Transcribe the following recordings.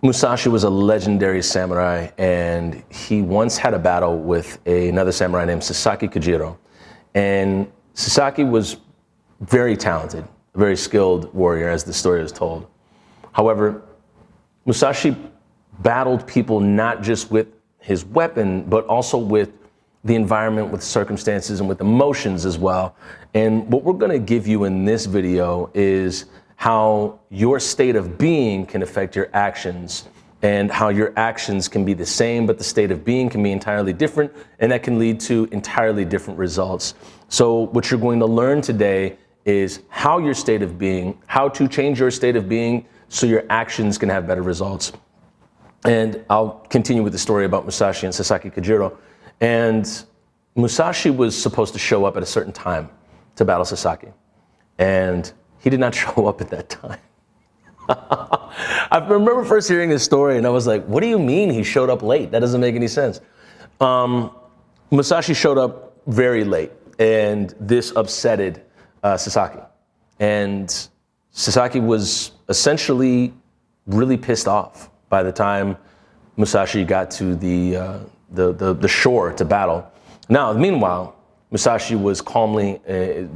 Musashi was a legendary samurai, and he once had a battle with another samurai named Sasaki Kojiro. And Sasaki was very talented, a very skilled warrior, as the story is told. However, Musashi battled people not just with his weapon, but also with the environment, with circumstances, and with emotions as well. And what we're gonna give you in this video is how your state of being can affect your actions, and how your actions can be the same, but the state of being can be entirely different, and that can lead to entirely different results. So what you're going to learn today is how your state of being, how to change your state of being so your actions can have better results. And I'll continue with the story about Musashi and Sasaki Kojiro. And Musashi was supposed to show up at a certain time to battle Sasaki. And he did not show up at that time. I remember first hearing this story and I was like, what do you mean he showed up late? That doesn't make any sense. Musashi showed up very late, and this upsetted Sasaki. And Sasaki was essentially really pissed off by the time Musashi got to the shore to battle. Now, meanwhile, Musashi was calmly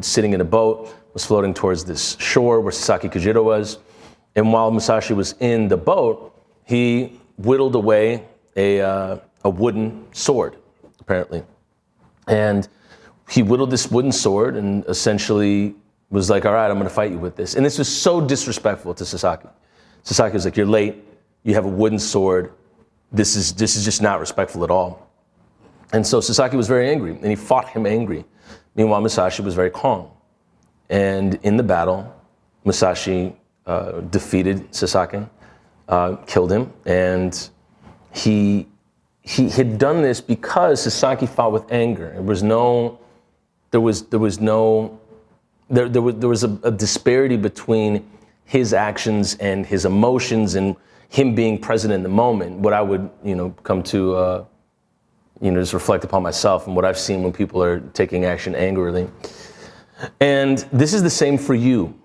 sitting in a boat, was floating towards this shore where Sasaki Kojiro was. And while Musashi was in the boat, he whittled away a wooden sword, apparently. And he whittled this wooden sword and essentially was like, all right, I'm gonna fight you with this. And this was so disrespectful to Sasaki. Sasaki was like, you're late, you have a wooden sword. This is just not respectful at all. And so Sasaki was very angry, and he fought him angry. Meanwhile, Musashi was very calm. And in the battle, Musashi defeated Sasaki, killed him, and he had done this because Sasaki fought with anger. There was a disparity between his actions and his emotions and him being present in the moment. What I would, come to, just reflect upon myself and what I've seen when people are taking action angrily. And this is the same for you.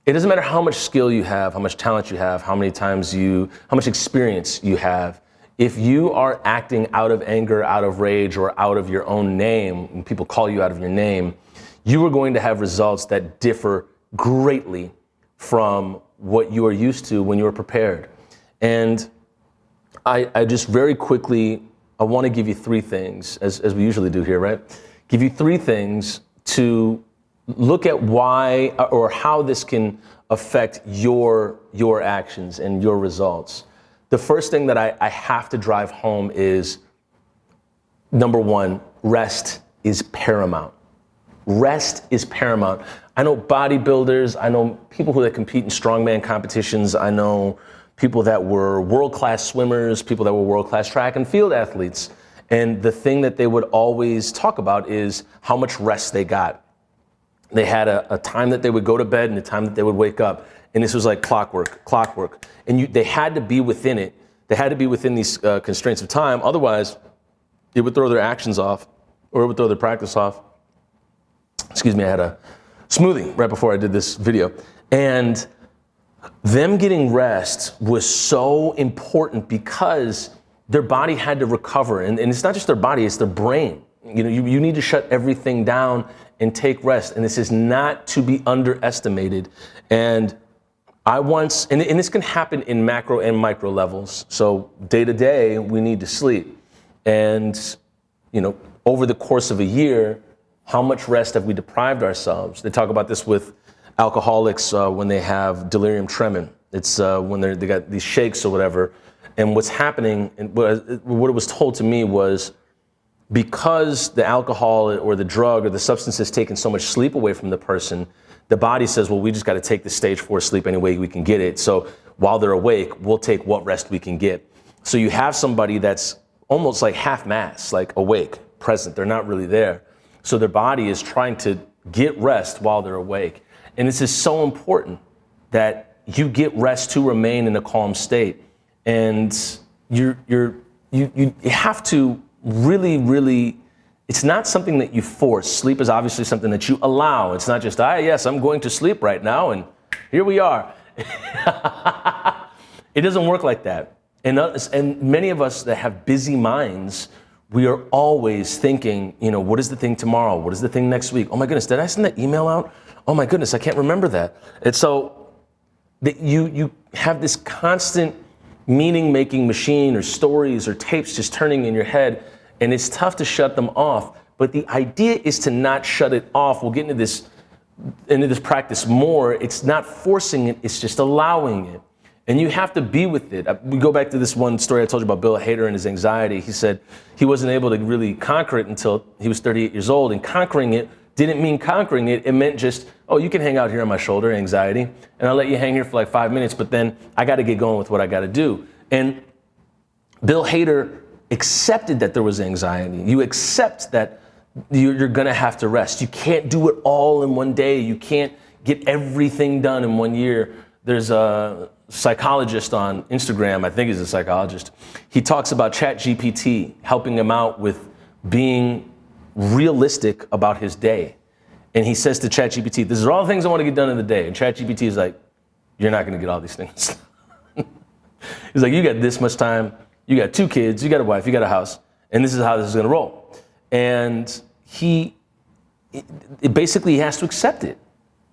It doesn't matter how much skill you have, how much talent you have, how much experience you have. If you are acting out of anger, out of rage, or out of your own name, and people call you out of your name, you are going to have results that differ greatly from what you are used to when you are prepared. And I just very quickly, I want to give you three things, as we usually do here, right? Give you three things to look at why or how this can affect your actions and your results. The first thing that I have to drive home is, number one, rest is paramount. Rest is paramount. I know bodybuilders, I know people that compete in strongman competitions, I know people that were world-class swimmers, people that were world-class track and field athletes. And the thing that they would always talk about is how much rest they got. They had a time that they would go to bed and a time that they would wake up. And this was like clockwork. And they had to be within it. They had to be within these constraints of time. Otherwise, it would throw their actions off, or it would throw their practice off. Excuse me, I had a smoothie right before I did this video. And them getting rest was so important because their body had to recover. And it's not just their body, it's their brain. You need to shut everything down and take rest. And this is not to be underestimated. And and this can happen in macro and micro levels. So day to day, we need to sleep. And, over the course of a year, how much rest have we deprived ourselves? They talk about this with alcoholics when they have delirium tremens. It's when they got these shakes or whatever. And what's happening, and what it was told to me was, because the alcohol or the drug or the substance has taken so much sleep away from the person, the body says, well, we just got to take the stage 4 sleep any way we can get it. So while they're awake, we'll take what rest we can get. So you have somebody that's almost like half-mast, like awake, present. They're not really there. So their body is trying to get rest while they're awake. And this is so important that you get rest to remain in a calm state. And you have to really, it's not something that you force. Sleep is obviously something that you allow. It's not just, yes, I'm going to sleep right now, and here we are. It doesn't work like that. And many of us that have busy minds, we are always thinking, what is the thing tomorrow? What is the thing next week? Oh my goodness, did I send that email out? Oh my goodness, I can't remember that. And so you have this constant meaning-making machine or stories or tapes just turning in your head, and it's tough to shut them off. But the idea is to not shut it off. We'll get into this practice more. It's not forcing it, it's just allowing it. And you have to be with it. We go back to this one story I told you about Bill Hader and his anxiety. He said he wasn't able to really conquer it until he was 38 years old. And conquering it didn't mean conquering it. It meant just, oh, you can hang out here on my shoulder, anxiety, and I'll let you hang here for like 5 minutes, but then I got to get going with what I got to do. And Bill Hader accepted that there was anxiety. You accept that you're going to have to rest. You can't do it all in one day. You can't get everything done in 1 year. There's a psychologist on Instagram, I think he's a psychologist. He talks about ChatGPT helping him out with being realistic about his day. And he says to ChatGPT, "These are all the things I want to get done in the day." And ChatGPT is like, "You're not going to get all these things." He's like, "You got this much time. You got 2 kids. You got a wife. You got a house. And this is how this is going to roll." And he basically has to accept it.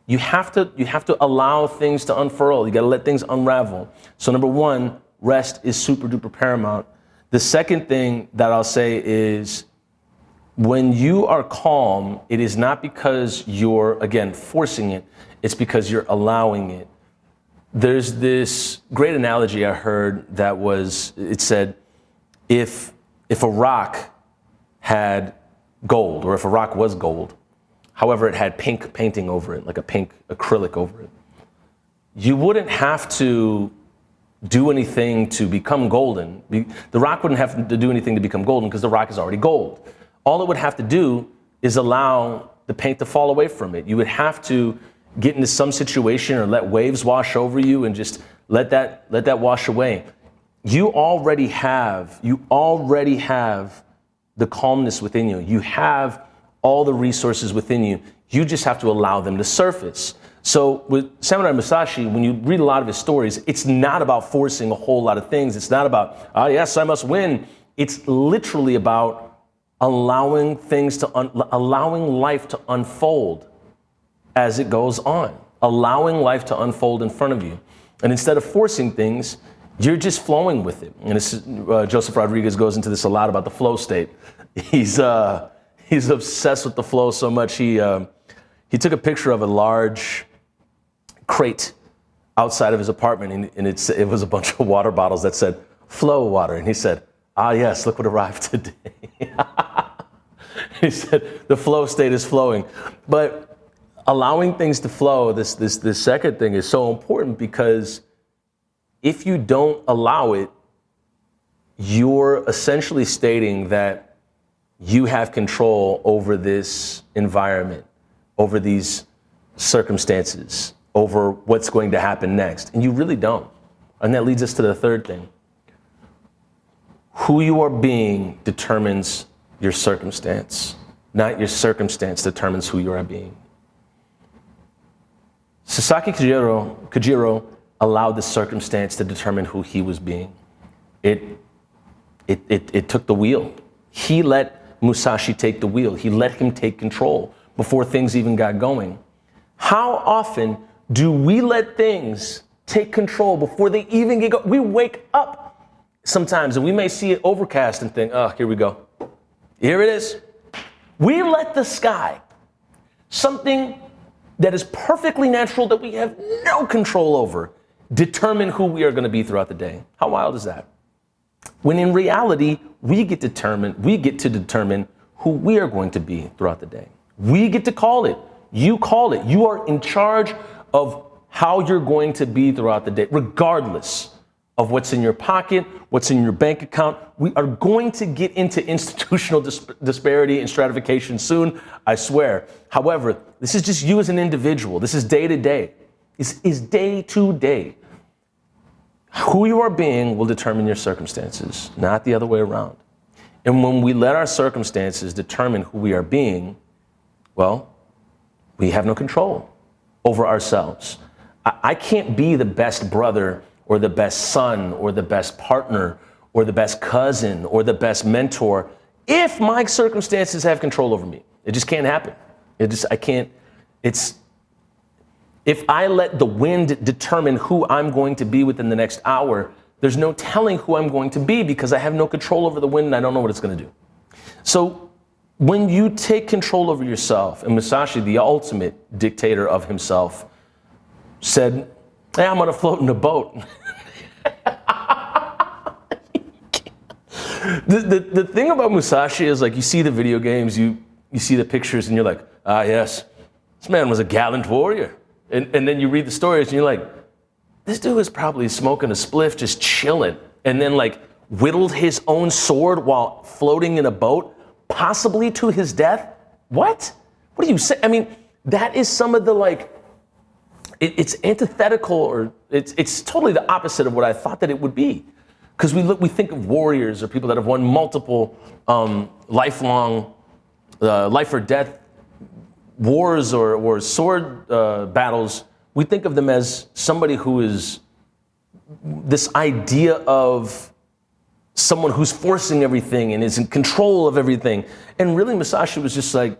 You have to allow things to unfurl. You got to let things unravel. So number 1, rest is super duper paramount. The second thing that I'll say is when you are calm, it is not because you're, again, forcing it. It's because you're allowing it. There's this great analogy I heard that it said, if a rock had gold, or if a rock was gold, however, it had pink painting over it, like a pink acrylic over it, you wouldn't have to do anything to become golden. The rock wouldn't have to do anything to become golden because the rock is already gold. All it would have to do is allow the paint to fall away from it. You would have to get into some situation or let waves wash over you and just let that wash away. You already have the calmness within you. You have all the resources within you. You just have to allow them to surface. So with Samurai Musashi, when you read a lot of his stories, it's not about forcing a whole lot of things. It's not about, oh yes, I must win. It's literally about allowing life to unfold as it goes on, allowing life to unfold in front of you. And instead of forcing things, you're just flowing with it. And Joseph Rodriguez goes into this a lot about the flow state. He's obsessed with the flow so much. He took a picture of a large crate outside of his apartment, and it was a bunch of water bottles that said "Flow Water," and he said, "Ah, yes, look what arrived today." He said the flow state is flowing, but allowing things to flow. This second thing is so important because if you don't allow it, you're essentially stating that you have control over this environment, over these circumstances, over what's going to happen next. And you really don't. And that leads us to the third thing. Who you are being determines your circumstance, not your circumstance determines who you are being. Sasaki Kojiro allowed the circumstance to determine who he was being. It took the wheel. He let Musashi take the wheel. He let him take control before things even got going. How often do we let things take control before they even get going? We wake up sometimes and we may see it overcast and think, oh, here we go. Here it is. We let the sky, something that is perfectly natural that we have no control over, determine who we are going to be throughout the day. How wild is that? When in reality, we get to determine who we are going to be throughout the day. We get to call it. You call it. You are in charge of how you're going to be throughout the day, regardless of what's in your pocket, what's in your bank account. We are going to get into institutional disparity and stratification soon, I swear. However, this is just you as an individual. This is day to day. This is day to day. Who you are being will determine your circumstances, not the other way around. And when we let our circumstances determine who we are being, well, we have no control over ourselves. I can't be the best brother or the best son or the best partner or the best cousin or the best mentor if my circumstances have control over me. It just can't happen. I can't, if I let the wind determine who I'm going to be within the next hour, there's no telling who I'm going to be because I have no control over the wind and I don't know what it's going to do. So when you take control over yourself, and Musashi, the ultimate dictator of himself, said, hey, I'm going to float in a boat. The thing about Musashi is, like, you see the video games, you see the pictures, and you're like, ah, yes, this man was a gallant warrior. And then you read the stories, and you're like, this dude was probably smoking a spliff, just chilling, and then, like, whittled his own sword while floating in a boat, possibly to his death. What? What do you say? I mean, that is some of the, like, it's antithetical, or it's totally the opposite of what I thought that it would be. Because we think of warriors or people that have won multiple lifelong life or death wars or sword battles. We think of them as somebody who is this idea of someone who's forcing everything and is in control of everything. And really, Musashi was just like,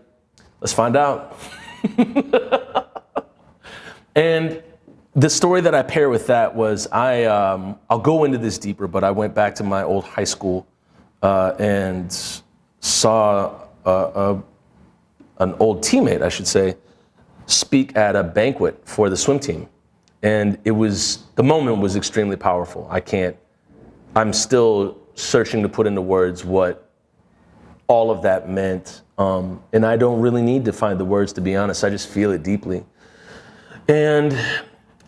let's find out. And the story that I pair with that was I'll go into this deeper, but I went back to my old high school and saw an old teammate, I should say, speak at a banquet for the swim team. And the moment was extremely powerful. I'm still searching to put into words what all of that meant. And I don't really need to find the words, to be honest. I just feel it deeply. And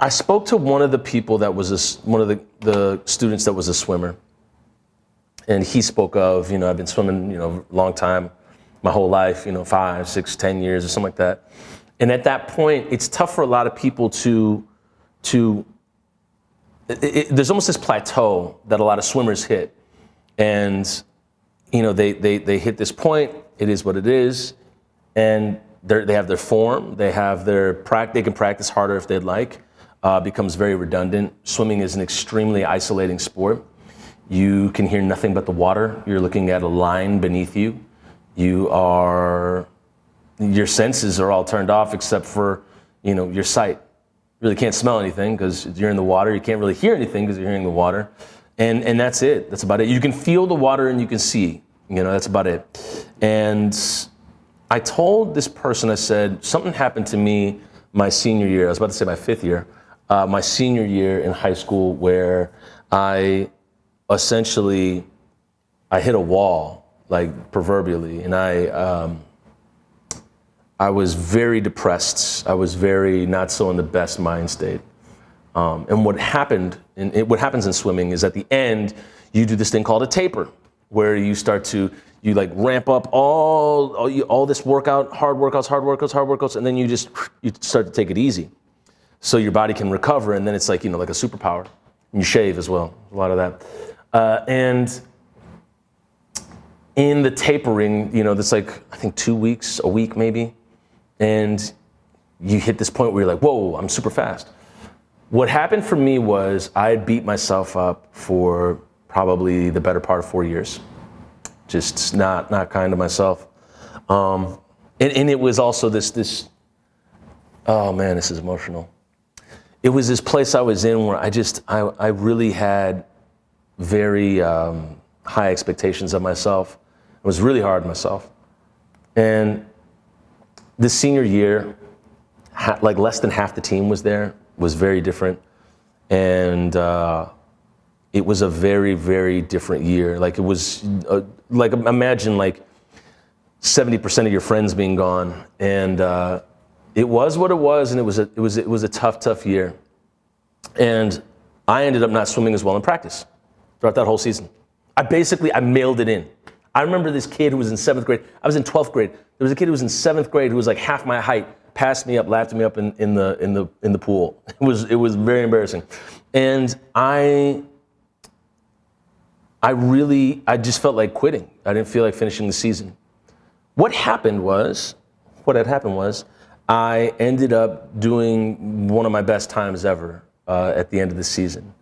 I spoke to one of the people that was one of the students that was a swimmer. And he spoke of, I've been swimming, a long time, my whole life, 5, 6, 10 years or something like that. And at that point, it's tough for a lot of people there's almost this plateau that a lot of swimmers hit. And, they hit this point, it is what it is. And they have their form, they can practice harder if they'd like. Becomes very redundant. Swimming is an extremely isolating sport. You can hear nothing but the water. You're looking at a line beneath you. Your senses are all turned off except for, your sight. You really can't smell anything because you're in the water. You can't really hear anything because you're hearing the water. And that's it. That's about it. You can feel the water and you can see. That's about it. And I told this person, I said, something happened to me my senior year. I was about to say my 5th year. My senior year in high school, where I hit a wall, like proverbially, and I was very depressed. I was very not so in the best mind state. And what happens in swimming is at the end, you do this thing called a taper, where you ramp up all this workout, hard workouts, and then you start to take it easy. So your body can recover, and then it's like a superpower. And you shave as well, a lot of that. And in the tapering, that's like, I think 2 weeks, a week maybe. And you hit this point where you're like, whoa, I'm super fast. What happened for me was I had beat myself up for probably the better part of 4 years. Just not kind to myself. And it was also this, oh man, this is emotional. It was this place I was in where I really had very high expectations of myself. I was really hard on myself. And the senior year, like less than half the team was there, was very different. And it was a very, very different year. Like it was, imagine like 70% of your friends being gone. And it was what it was, and it was a tough year. And I ended up not swimming as well in practice throughout that whole season. I mailed it in. I remember this kid who was in 7th grade. I was in 12th grade. There was a kid who was in 7th grade who was like half my height, passed me up, lapped me up in the pool. It was very embarrassing. And I just felt like quitting. I didn't feel like finishing the season. What had happened was, I ended up doing one of my best times ever at the end of the season.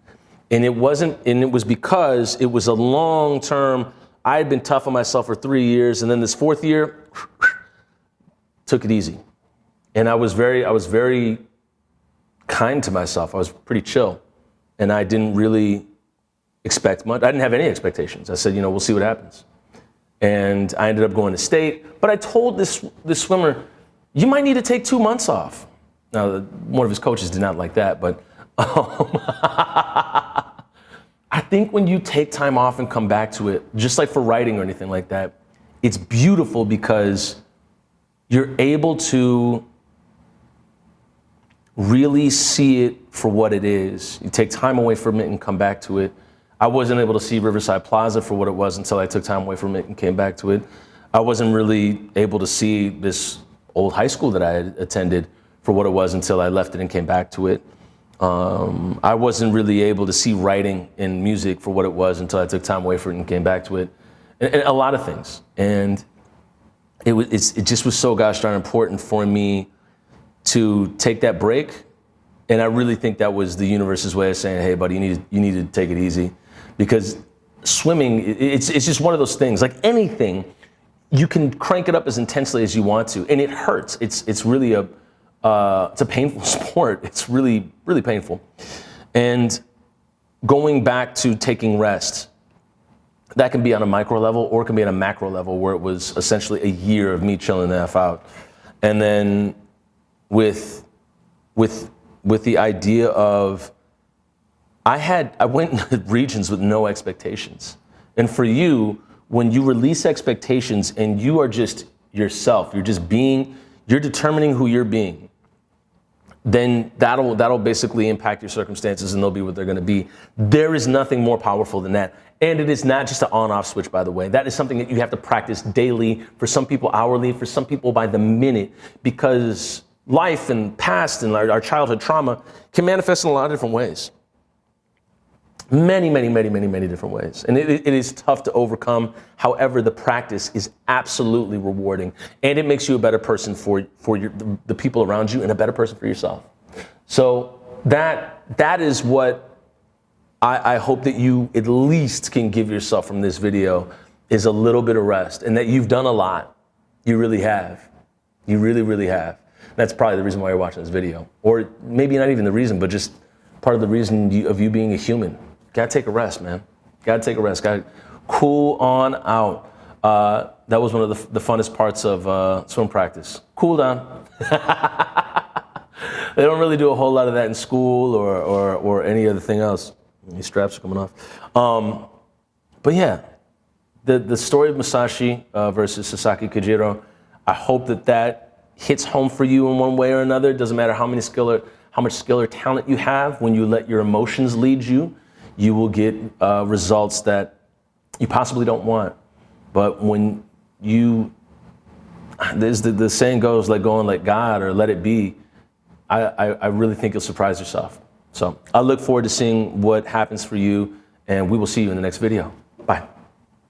And it was because it was a long term. I had been tough on myself for 3 years, and then this 4th year, took it easy. And I was very kind to myself. I was pretty chill, and I didn't really expect much. I didn't have any expectations. I said, we'll see what happens. And I ended up going to state, but I told this swimmer, you might need to take 2 months off. Now, one of his coaches did not like that, but I think when you take time off and come back to it, just like for writing or anything like that, it's beautiful because you're able to really see it for what it is. You take time away from it and come back to it. I wasn't able to see Riverside Plaza for what it was until I took time away from it and came back to it. I wasn't really able to see this old high school that I had attended for what it was until I left it and came back to it. I wasn't really able to see writing and music for what it was until I took time away from it and came back to it. And a lot of things. And it just was so gosh darn important for me to take that break. And I really think that was the universe's way of saying, hey, buddy, you need to take it easy. Because swimming, it's just one of those things. Like anything, you can crank it up as intensely as you want to, and it hurts. It's really it's a painful sport. It's really, really painful. And going back to taking rest, that can be on a micro level or it can be on a macro level where it was essentially a year of me chilling the F out. And then with the idea of, I went into regions with no expectations. And for you, when you release expectations and you are just yourself, you're determining who you're being, then that'll basically impact your circumstances and they'll be what they're gonna be. There is nothing more powerful than that. And it is not just an on-off switch, by the way. That is something that you have to practice daily, for some people hourly, for some people by the minute, because life and past and our childhood trauma can manifest in a lot of different ways. Many different ways. And it is tough to overcome. However, the practice is absolutely rewarding. And it makes you a better person for the people around you and a better person for yourself. So that is what I hope that you at least can give yourself from this video, is a little bit of rest, and that you've done a lot. You really have. You really, really have. That's probably the reason why you're watching this video. Or maybe not even the reason, but just part of the reason of you being a human. Gotta take a rest, man. Gotta take a rest. Gotta cool on out. That was one of the funnest parts of swim practice. Cool down. They don't really do a whole lot of that in school or any other thing else. These straps are coming off. But yeah, the story of Musashi versus Sasaki Kajiro, I hope that hits home for you in one way or another. It doesn't matter how much skill or talent you have. When you let your emotions lead you, you will get results that you possibly don't want. But when the saying goes, let go and let God, or let it be, I really think you'll surprise yourself. So I look forward to seeing what happens for you, and we will see you in the next video. Bye.